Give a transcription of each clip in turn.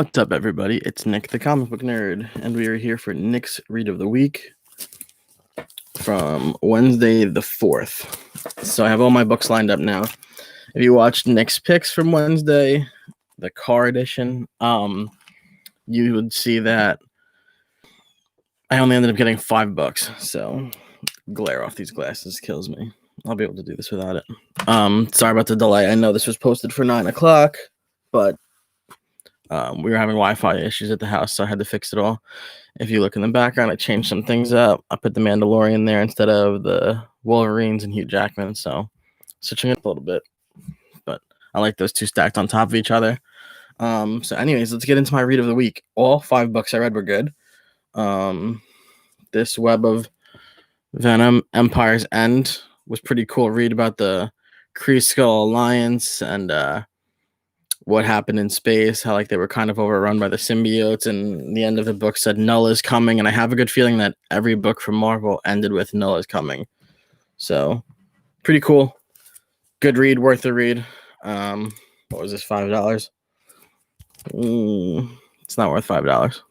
What's up, everybody? It's Nick, the comic book nerd, and we are here for Nick's Read of the Week from Wednesday the 4th. So I have all my books lined up now. If you watched Nick's picks from Wednesday, the car edition, you would see that I only ended up getting $5. So glare off these glasses kills me. I'll be able to do this without it. Sorry about the delay. I know this was posted for 9 o'clock, but we were having Wi-Fi issues at the house, so I had to fix it all. If you look in the background, I changed some things up. I put the Mandalorian there instead of the Wolverines and Hugh Jackman, so switching it up a little bit. But I like those two stacked on top of each other. So anyways, let's get into my read of the week. All 5 books I read were good. This Web of Venom, Empire's End was pretty cool. Read about the Kree Skull Alliance and what happened in space, how like they were kind of overrun by the symbiotes, and the end of the book said Null is coming, and I have a good feeling that every book from Marvel ended with Null is coming. So pretty cool. Good read, worth the read. What was this, $5? It's not worth $5.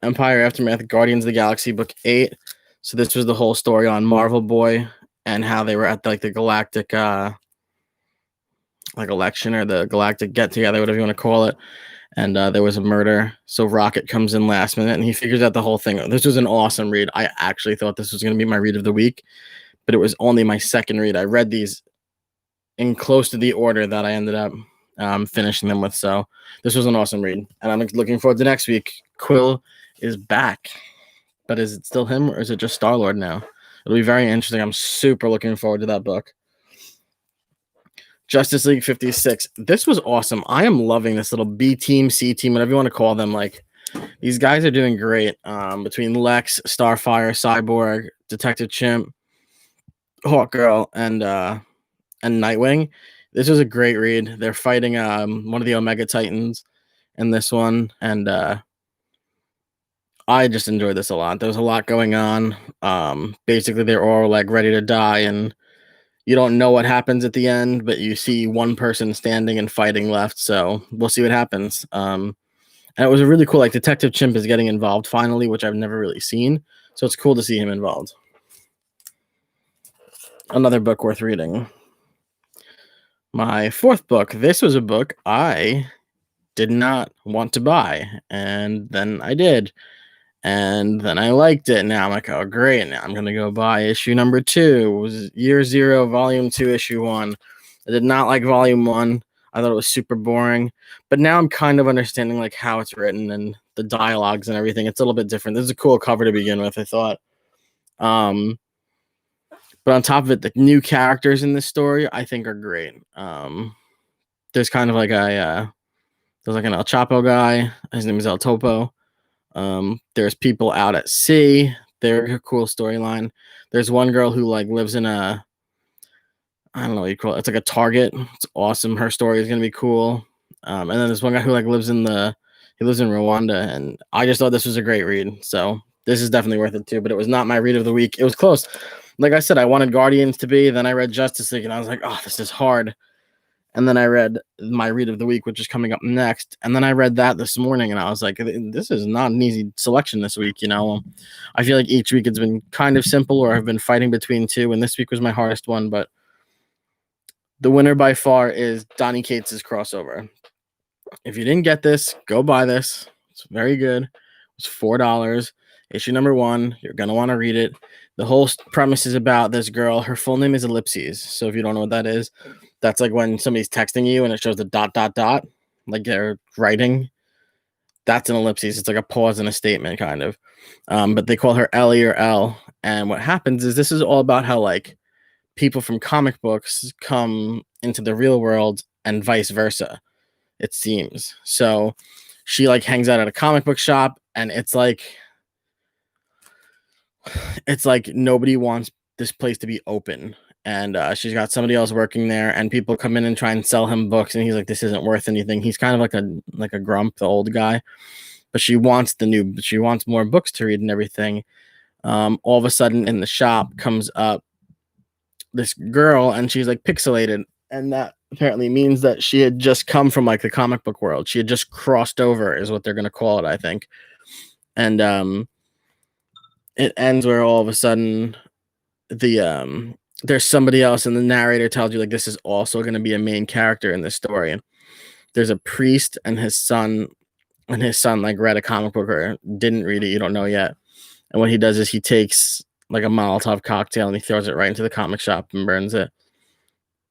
Empire Aftermath, Guardians of the Galaxy, book 8. So this was the whole story on Marvel Boy and how they were at the galactic election or the galactic get together, whatever you want to call it. And there was a murder. So Rocket comes in last minute and he figures out the whole thing. This was an awesome read. I actually thought this was going to be my read of the week, but it was only my second read. I read these in close to the order that I ended up finishing them with. So this was an awesome read. And I'm looking forward to next week. Quill is back. But is it still him or is it just Star-Lord now? It'll be very interesting. I'm super looking forward to that book. Justice League 56. This was awesome. I am loving this little B team, C team, whatever you want to call them. Like, these guys are doing great. Between Lex, Starfire, Cyborg, Detective Chimp, Hawkgirl, and Nightwing. This was a great read. They're fighting one of the Omega Titans in this one, and I just enjoyed this a lot. There was a lot going on. Basically, they're all like ready to die, and you don't know what happens at the end, but you see one person standing and fighting left. So we'll see what happens. And it was a really cool, like Detective Chimp is getting involved finally, which I've never really seen. So it's cool to see him involved. Another book worth reading. My 4th book. This was a book I did not want to buy, and then I did. And then I liked it. Now I'm like, oh, great. Now I'm going to go buy issue number 2. It was Year Zero, Volume 2, Issue 1. I did not like Volume 1. I thought it was super boring. But now I'm kind of understanding like how it's written and the dialogues and everything. It's a little bit different. This is a cool cover to begin with, I thought. But on top of it, the new characters in this story, I think, are great. There's kind of like there's like an El Chapo guy. His name is El Topo. There's people out at sea. They're a cool storyline. There's one girl who like lives in I don't know what you call it. It's like a Target. It's awesome. Her story is gonna be cool. And then there's one guy who like lives in Rwanda, and I just thought this was a great read. So this is definitely worth it too. But it was not my read of the week. It was close. Like I said, I wanted Guardians to be. Then I read Justice League, and I was like, oh, this is hard. And then I read my read of the week, which is coming up next. And then I read that this morning, and I was like, this is not an easy selection this week. You know, I feel like each week it's been kind of simple, or I've been fighting between two, and this week was my hardest one. But the winner by far is Donny Cates' crossover. If you didn't get this, go buy this. It's very good. It's $4. Issue number 1. You're going to want to read it. The whole premise is about this girl. Her full name is Ellipses. So if you don't know what that is, that's like when somebody's texting you and it shows the ... like they're writing. That's an ellipses. It's like a pause in a statement, kind of. But they call her Ellie or L. And what happens is this is all about how like people from comic books come into the real world and vice versa, it seems. So she like hangs out at a comic book shop, and it's like nobody wants this place to be open. And she's got somebody else working there, and people come in and try and sell him books, and he's like, this isn't worth anything. He's kind of like a grump, the old guy. But she wants more books to read and everything. All of a sudden in the shop comes up this girl, and she's like pixelated, and that apparently means that she had just come from like the comic book world. She had just crossed over, is what they're gonna call it, I think. And it ends where all of a sudden there's somebody else, and the narrator tells you like this is also going to be a main character in this story. There's a priest and his son, like read a comic book or didn't read it, you don't know yet. And what he does is he takes like a Molotov cocktail and he throws it right into the comic shop and burns it.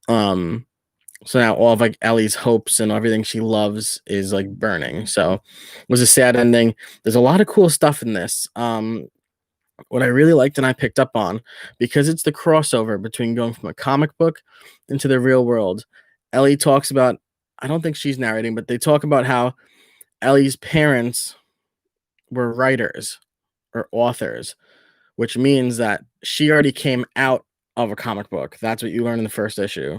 So now all of like Ellie's hopes and everything she loves is like burning. So it was a sad ending. There's a lot of cool stuff in this. What I really liked and I picked up on, because it's the crossover between going from a comic book into the real world. Ellie talks about, I don't think she's narrating, but they talk about how Ellie's parents were writers or authors, which means that she already came out of a comic book. That's what you learn in the first issue.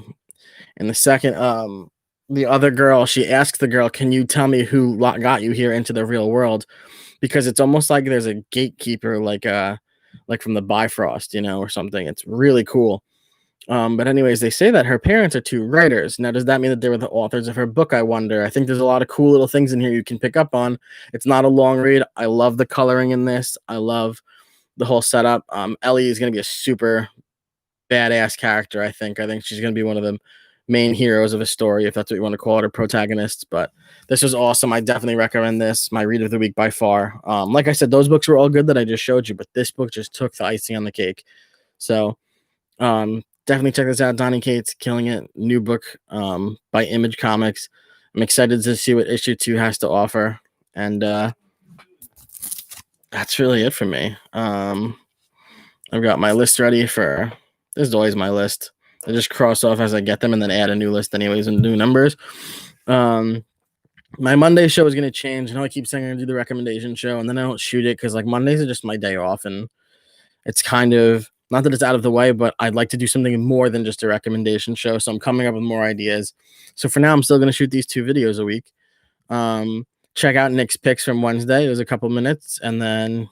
In the second, the other girl, she asks the girl, "Can you tell me who got you here into the real world?" Because it's almost like there's a gatekeeper, like from the Bifrost, or something. It's really cool. But anyways, they say that her parents are two writers. Now, does that mean that they were the authors of her book? I wonder. I think there's a lot of cool little things in here you can pick up on. It's not a long read. I love the coloring in this. I love the whole setup. Ellie is going to be a super badass character. I think she's going to be one of the main heroes of a story, if that's what you want to call it, or protagonists. But this was awesome. I definitely recommend this. My read of the week by far. Like I said, those books were all good that I just showed you, but this book just took the icing on the cake. So definitely check this out. Donny Cates, killing it. New book by Image Comics. I'm excited to see what issue 2 has to offer. And that's really it for me. I've got my list ready for, this is always my list. I just cross off as I get them and then add a new list anyways and new numbers. My Monday show is going to change. I know I keep saying I'm going to do the recommendation show and then I don't shoot it because like Mondays are just my day off, and it's kind of, not that it's out of the way, but I'd like to do something more than just a recommendation show. So I'm coming up with more ideas. So for now, I'm still going to shoot these 2 videos a week. Check out Nick's picks from Wednesday. It was a couple minutes, and then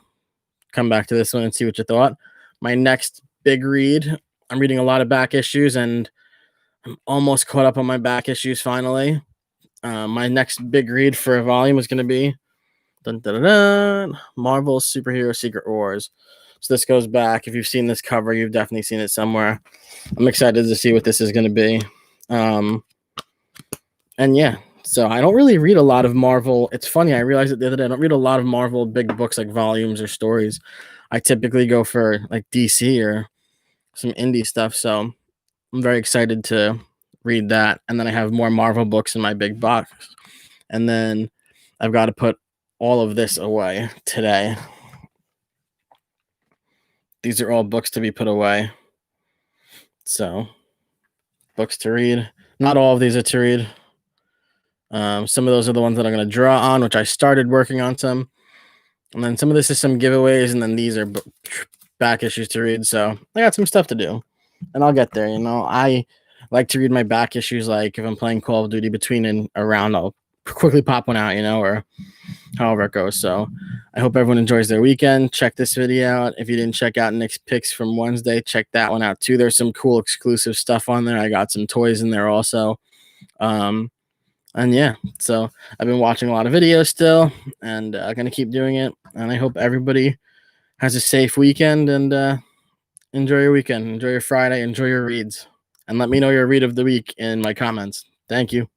come back to this one and see what you thought. My next big read, I'm reading a lot of back issues and I'm almost caught up on my back issues finally. My next big read for a volume is going to be Marvel's Superhero Secret Wars. So this goes back. If you've seen this cover, you've definitely seen it somewhere. I'm excited to see what this is going to be. And yeah, so I don't really read a lot of Marvel. It's funny, I realized it the other day. I don't read a lot of Marvel big books like volumes or stories. I typically go for like DC or some indie stuff. So I'm very excited to read that. And then I have more Marvel books in my big box. And then I've got to put all of this away today. These are all books to be put away. So, books to read. Not all of these are to read. Some of those are the ones that I'm going to draw on, which I started working on some. And then some of this is some giveaways, and then these are back issues to read. So I got some stuff to do, and I'll get there. I like to read my back issues. Like if I'm playing Call of Duty between and around, I'll quickly pop one out, or however it goes. So I hope everyone enjoys their weekend. Check this video out. If you didn't check out Nick's picks from Wednesday, check that one out too. There's some cool exclusive stuff on there. I got some toys in there also. And yeah, so I've been watching a lot of videos still, and I'm going to keep doing it. And I hope everybody has a safe weekend, and enjoy your weekend. Enjoy your Friday. Enjoy your reads. And let me know your read of the week in my comments. Thank you.